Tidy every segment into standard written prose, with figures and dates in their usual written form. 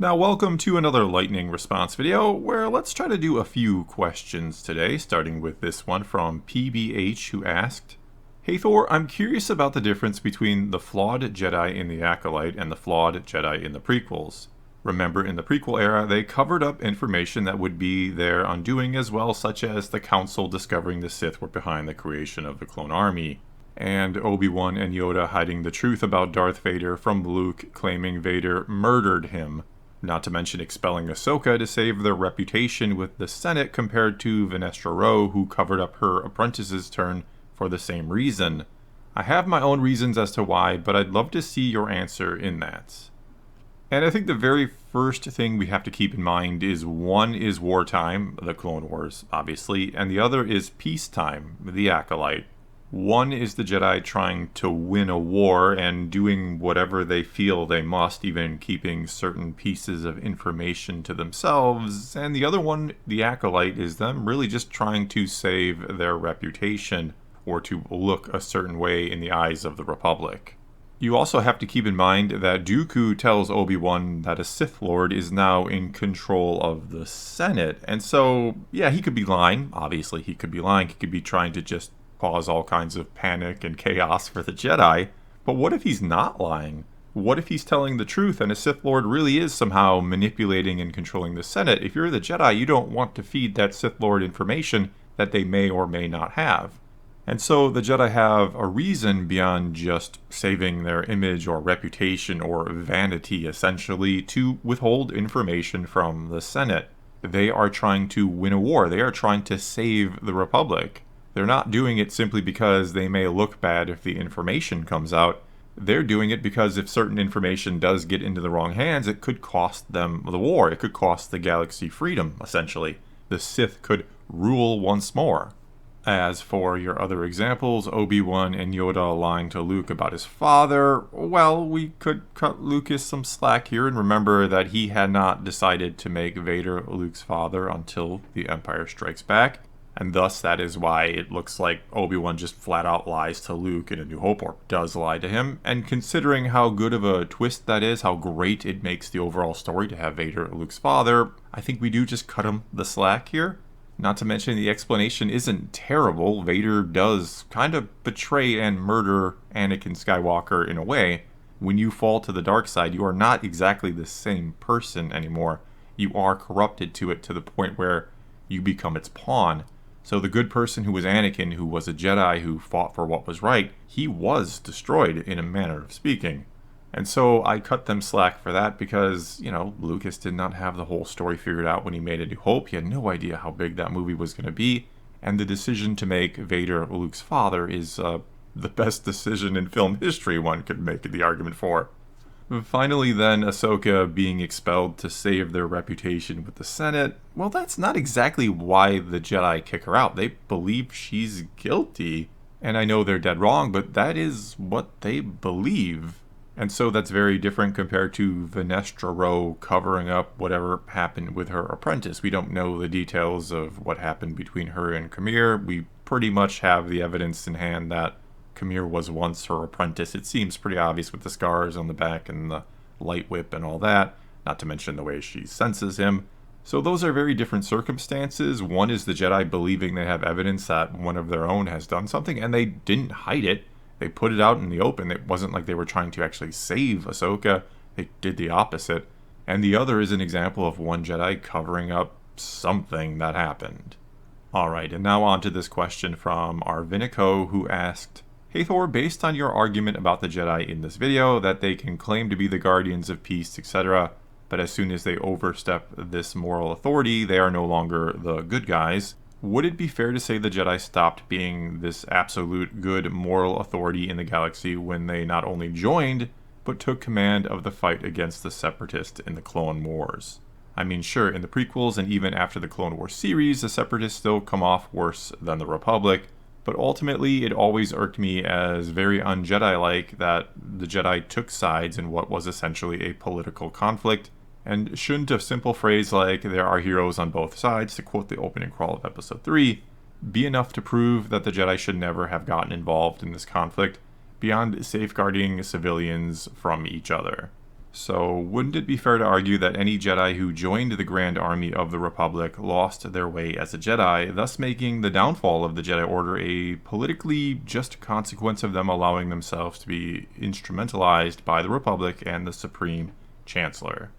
Now welcome to another lightning response video where let's try to do a few questions today, starting with this one from PBH who asked, "Hey Thor, I'm curious about the difference between the flawed Jedi in the Acolyte and the flawed Jedi in the prequels. Remember, in the prequel era, they covered up information that would be their undoing as well, such as the Council discovering the Sith were behind the creation of the clone army, and Obi-Wan and Yoda hiding the truth about Darth Vader from Luke claiming Vader murdered him. Not to mention expelling Ahsoka to save their reputation with the Senate compared to Venestra Rowe, who covered up her apprentice's turn for the same reason. I have my own reasons as to why, but I'd love to see your answer in that." And I think the very first thing we have to keep in mind is one is wartime, the Clone Wars, obviously, and the other is peacetime, the Acolyte. One is the Jedi trying to win a war and doing whatever they feel they must, even keeping certain pieces of information to themselves, and the other one, the Acolyte, is them really just trying to save their reputation or to look a certain way in the eyes of the Republic. You also have to keep in mind that Dooku tells Obi-Wan that a Sith Lord is now in control of the Senate, and so, yeah, he could be lying. Obviously, he could be lying. He could be trying to just cause all kinds of panic and chaos for the Jedi. But what if he's not lying? What if he's telling the truth and a Sith Lord really is somehow manipulating and controlling the Senate? If you're the Jedi, you don't want to feed that Sith Lord information that they may or may not have. And so the Jedi have a reason beyond just saving their image or reputation or vanity, essentially, to withhold information from the Senate. They are trying to win a war. They are trying to save the Republic. They're not doing it simply because they may look bad if the information comes out. They're doing it because if certain information does get into the wrong hands, it could cost them the war. It could cost the galaxy freedom, essentially. The Sith could rule once more. As for your other examples, Obi-Wan and Yoda lying to Luke about his father, well, we could cut Lucas some slack here and remember that he had not decided to make Vader Luke's father until The Empire Strikes Back. And thus, that is why it looks like Obi-Wan just flat out lies to Luke in A New Hope, or does lie to him. And considering how good of a twist that is, how great it makes the overall story to have Vader Luke's father, I think we do just cut him the slack here. Not to mention the explanation isn't terrible. Vader does kind of betray and murder Anakin Skywalker in a way. When you fall to the dark side, you are not exactly the same person anymore. You are corrupted to it to the point where you become its pawn. So the good person who was Anakin, who was a Jedi who fought for what was right, he was destroyed in a manner of speaking. And so I cut them slack for that because, Lucas did not have the whole story figured out when he made A New Hope. He had no idea how big that movie was going to be. And the decision to make Vader Luke's father is the best decision in film history, one could make the argument for. Finally, then, Ahsoka being expelled to save their reputation with the Senate. Well, that's not exactly why the Jedi kick her out. They believe she's guilty. And I know they're dead wrong, but that is what they believe. And so that's very different compared to Venestra Rowe covering up whatever happened with her apprentice. We don't know the details of what happened between her and Kamir. We pretty much have the evidence in hand that Kamir was once her apprentice. It seems pretty obvious with the scars on the back and the light whip and all that, not to mention the way she senses him. So those are very different circumstances. One is the Jedi believing they have evidence that one of their own has done something, and they didn't hide it. They put it out in the open. It wasn't like they were trying to actually save Ahsoka. They did the opposite. And the other is an example of one Jedi covering up something that happened. Alright, and now on to this question from Arvinico, who asked, "Hey Thor, based on your argument about the Jedi in this video, that they can claim to be the guardians of peace, etc., but as soon as they overstep this moral authority, they are no longer the good guys, would it be fair to say the Jedi stopped being this absolute good moral authority in the galaxy when they not only joined, but took command of the fight against the Separatists in the Clone Wars? I mean, sure, in the prequels and even after the Clone Wars series, the Separatists still come off worse than the Republic, but ultimately it always irked me as very un-Jedi-like that the Jedi took sides in what was essentially a political conflict, and shouldn't a simple phrase like, "there are heroes on both sides," to quote the opening crawl of Episode 3, be enough to prove that the Jedi should never have gotten involved in this conflict, beyond safeguarding civilians from each other? So, wouldn't it be fair to argue that any Jedi who joined the Grand Army of the Republic lost their way as a Jedi, thus making the downfall of the Jedi Order a politically just consequence of them allowing themselves to be instrumentalized by the Republic and the Supreme Chancellor?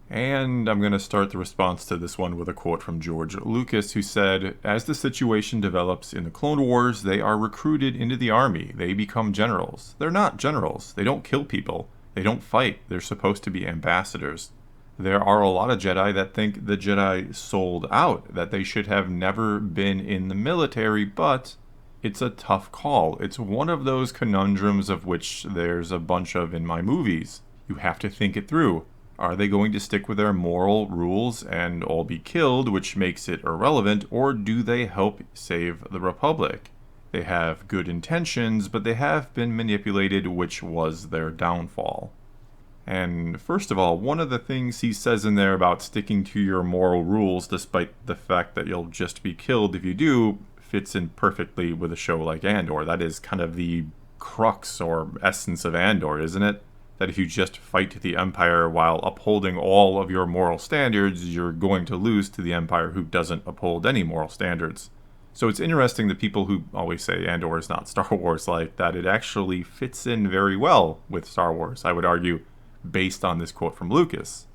And I'm going to start the response to this one with a quote from George Lucas, who said, "As the situation develops in the Clone Wars, they are recruited into the army. They become generals. They're not generals. They don't kill people. They don't fight. They're supposed to be ambassadors. There are a lot of Jedi that think the Jedi sold out, that they should have never been in the military, but it's a tough call. It's one of those conundrums of which there's a bunch of in my movies. You have to think it through. Are they going to stick with their moral rules and all be killed, which makes it irrelevant, or do they help save the Republic? They have good intentions, but they have been manipulated, which was their downfall." And first of all, one of the things he says in there about sticking to your moral rules, despite the fact that you'll just be killed if you do, fits in perfectly with a show like Andor. That is kind of the crux or essence of Andor, isn't it? That if you just fight the Empire while upholding all of your moral standards, you're going to lose to the Empire who doesn't uphold any moral standards. So it's interesting that people who always say Andor is not Star Wars like that, it actually fits in very well with Star Wars, I would argue, based on this quote from Lucas.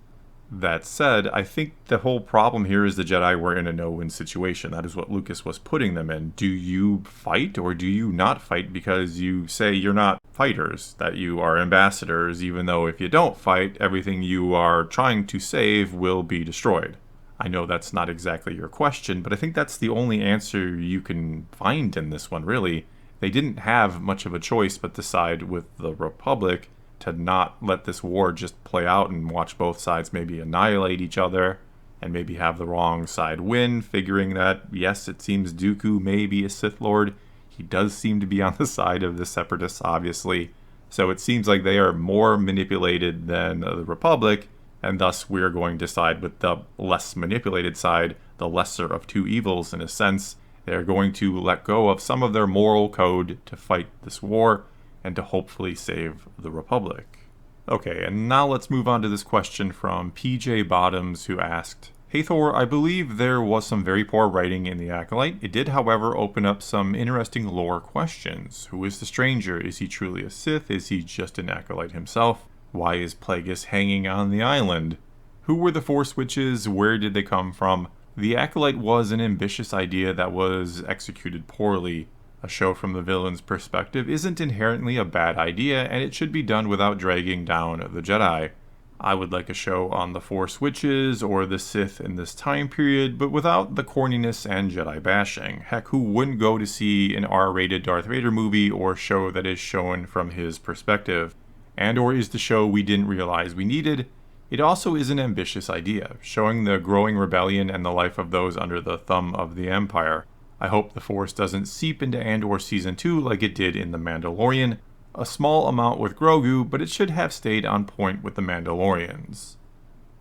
That said, I think the whole problem here is the Jedi were in a no-win situation. That is what Lucas was putting them in. Do you fight or do you not fight because you say you're not fighters, that you are ambassadors, even though if you don't fight, everything you are trying to save will be destroyed? I know that's not exactly your question, but I think that's the only answer you can find in this one, really. They didn't have much of a choice but to side with the Republic, to not let this war just play out and watch both sides maybe annihilate each other, and maybe have the wrong side win, figuring that, yes, it seems Dooku may be a Sith Lord. He does seem to be on the side of the Separatists, obviously. So it seems like they are more manipulated than the Republic, and thus we're going to side with the less manipulated side, the lesser of two evils in a sense. They're going to let go of some of their moral code to fight this war and to hopefully save the Republic. Okay, and now let's move on to this question from PJ Bottoms, who asked, "Hey Thor, I believe there was some very poor writing in The Acolyte. It did, however, open up some interesting lore questions. Who is the stranger? Is he truly a Sith? Is he just an Acolyte himself? Why is Plagueis hanging on the island? Who were the Force Witches? Where did they come from? The Acolyte was an ambitious idea that was executed poorly. A show from the villain's perspective isn't inherently a bad idea, and it should be done without dragging down the Jedi. I would like a show on the Force Witches or the Sith in this time period, but without the corniness and Jedi bashing. Heck, who wouldn't go to see an R-rated Darth Vader movie or show that is shown from his perspective? Andor is the show we didn't realize we needed. It also is an ambitious idea, showing the growing rebellion and the life of those under the thumb of the Empire. I hope the Force doesn't seep into Andor Season 2 like it did in The Mandalorian. A small amount with Grogu, but it should have stayed on point with the Mandalorians."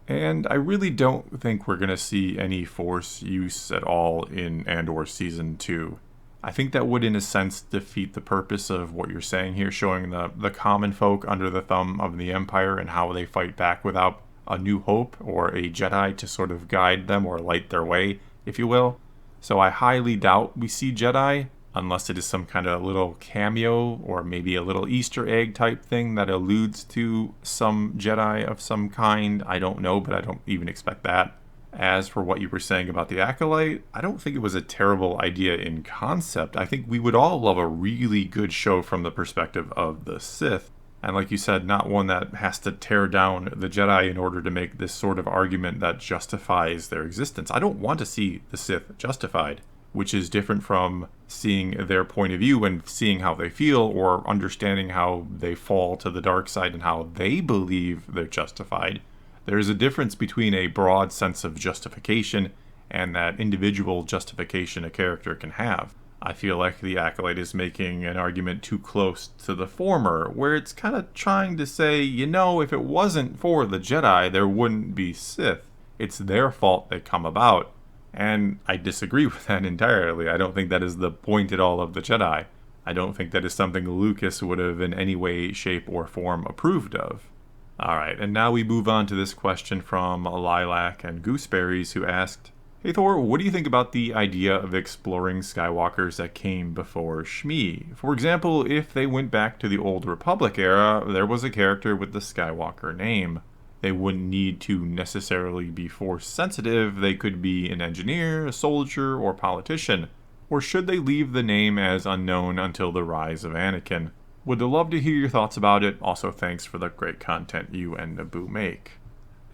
And I really don't think we're going to see any Force use at all in Andor Season 2. I think that would, in a sense, defeat the purpose of what you're saying here, showing the common folk under the thumb of the Empire and how they fight back without a new hope or a Jedi to sort of guide them or light their way, if you will. So I highly doubt we see Jedi, unless it is some kind of little cameo or maybe a little Easter egg type thing that alludes to some Jedi of some kind. I don't know, but I don't even expect that. As for what you were saying about the Acolyte, I don't think it was a terrible idea in concept. I think we would all love a really good show from the perspective of the Sith. And like you said, not one that has to tear down the Jedi in order to make this sort of argument that justifies their existence. I don't want to see the Sith justified, which is different from seeing their point of view and seeing how they feel or understanding how they fall to the dark side and how they believe they're justified. There's a difference between a broad sense of justification and that individual justification a character can have. I feel like the Acolyte is making an argument too close to the former, where it's kind of trying to say, if it wasn't for the Jedi, there wouldn't be Sith. It's their fault they come about. And I disagree with that entirely. I don't think that is the point at all of the Jedi. I don't think that is something Lucas would have in any way, shape, or form approved of. Alright, and now we move on to this question from Lilac and Gooseberries, who asked, Hey Thor, what do you think about the idea of exploring Skywalkers that came before Shmi? For example, if they went back to the Old Republic era, there was a character with the Skywalker name. They wouldn't need to necessarily be Force sensitive, they could be an engineer, a soldier, or politician. Or should they leave the name as unknown until the rise of Anakin? Would love to hear your thoughts about it. Also, thanks for the great content you and Naboo make.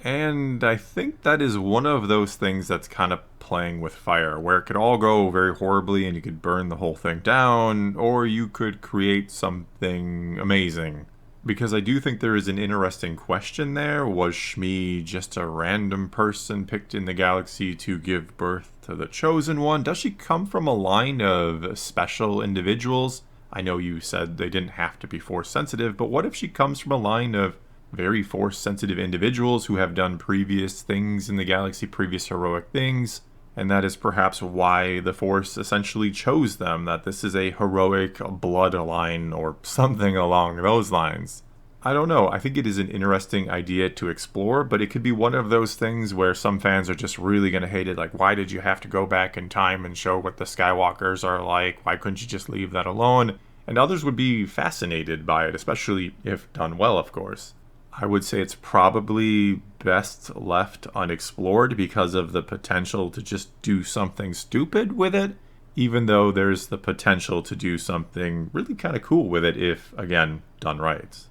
And I think that is one of those things that's kind of playing with fire, where it could all go very horribly and you could burn the whole thing down, or you could create something amazing. Because I do think there is an interesting question there. Was Shmi just a random person picked in the galaxy to give birth to the Chosen One? Does she come from a line of special individuals? I know you said they didn't have to be Force sensitive, but what if she comes from a line of very Force sensitive individuals who have done previous things in the galaxy, previous heroic things, and that is perhaps why the Force essentially chose them, that this is a heroic bloodline or something along those lines. I don't know, I think it is an interesting idea to explore, but it could be one of those things where some fans are just really going to hate it, like, why did you have to go back in time and show what the Skywalkers are like? Why couldn't you just leave that alone? And others would be fascinated by it, especially if done well, of course. I would say it's probably best left unexplored because of the potential to just do something stupid with it, even though there's the potential to do something really kind of cool with it if, again, done right.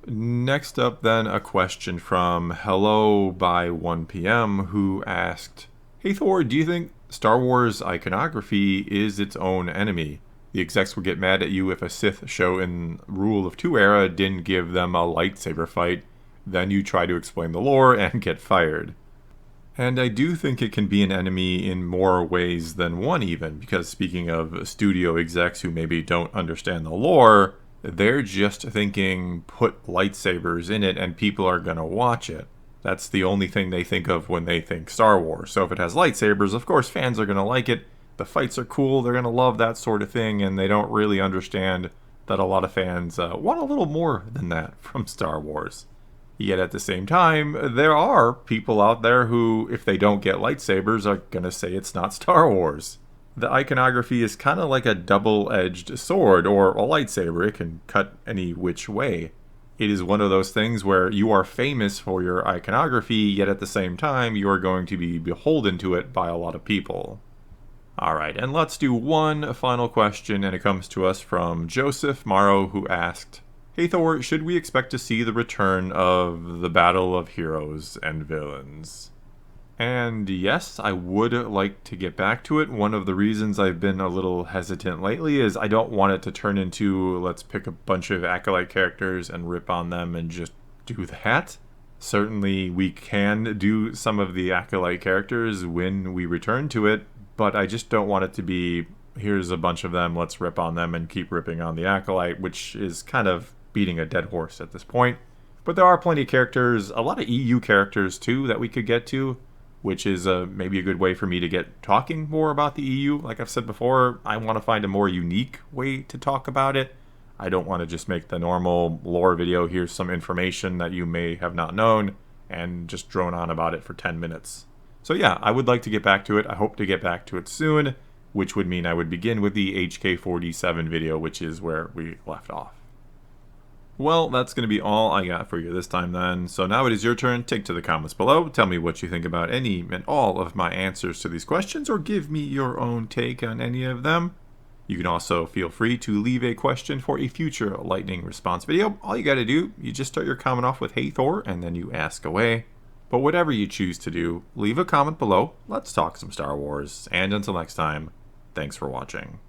Next up then, a question from Hello by 1pm, who asked, Hey Thor, do you think Star Wars iconography is its own enemy? The execs would get mad at you if a Sith show in Rule of Two era didn't give them a lightsaber fight. Then you try to explain the lore and get fired. And I do think it can be an enemy in more ways than one even, because speaking of studio execs who maybe don't understand the lore, they're just thinking put lightsabers in it and people are going to watch it. That's the only thing they think of when they think Star Wars. So if it has lightsabers, of course fans are going to like it. The fights are cool, they're going to love that sort of thing, and they don't really understand that a lot of fans want a little more than that from Star Wars. Yet at the same time, there are people out there who, if they don't get lightsabers, are going to say it's not Star Wars. The iconography is kind of like a double-edged sword or a lightsaber. It can cut any which way. It is one of those things where you are famous for your iconography, yet at the same time, you are going to be beholden to it by a lot of people. Alright, and let's do one final question, and it comes to us from Joseph Morrow, who asked, Hey Thor, should we expect to see the return of the Battle of Heroes and Villains? And yes, I would like to get back to it. One of the reasons I've been a little hesitant lately is I don't want it to turn into let's pick a bunch of Acolyte characters and rip on them and just do that. Certainly we can do some of the Acolyte characters when we return to it, but I just don't want it to be, here's a bunch of them, let's rip on them and keep ripping on the Acolyte, which is kind of beating a dead horse at this point. But there are plenty of characters, a lot of EU characters too, that we could get to, which is maybe a good way for me to get talking more about the EU. Like I've said before, I want to find a more unique way to talk about it. I don't want to just make the normal lore video, here's some information that you may have not known, and just drone on about it for 10 minutes. So yeah, I would like to get back to it. I hope to get back to it soon, which would mean I would begin with the HK47 video, which is where we left off. Well, that's going to be all I got for you this time then. So now it is your turn. Take to the comments below. Tell me what you think about any and all of my answers to these questions, or give me your own take on any of them. You can also feel free to leave a question for a future lightning response video. All you got to do, you just start your comment off with Hey Thor, and then you ask away. But whatever you choose to do, leave a comment below. Let's talk some Star Wars. And until next time, thanks for watching.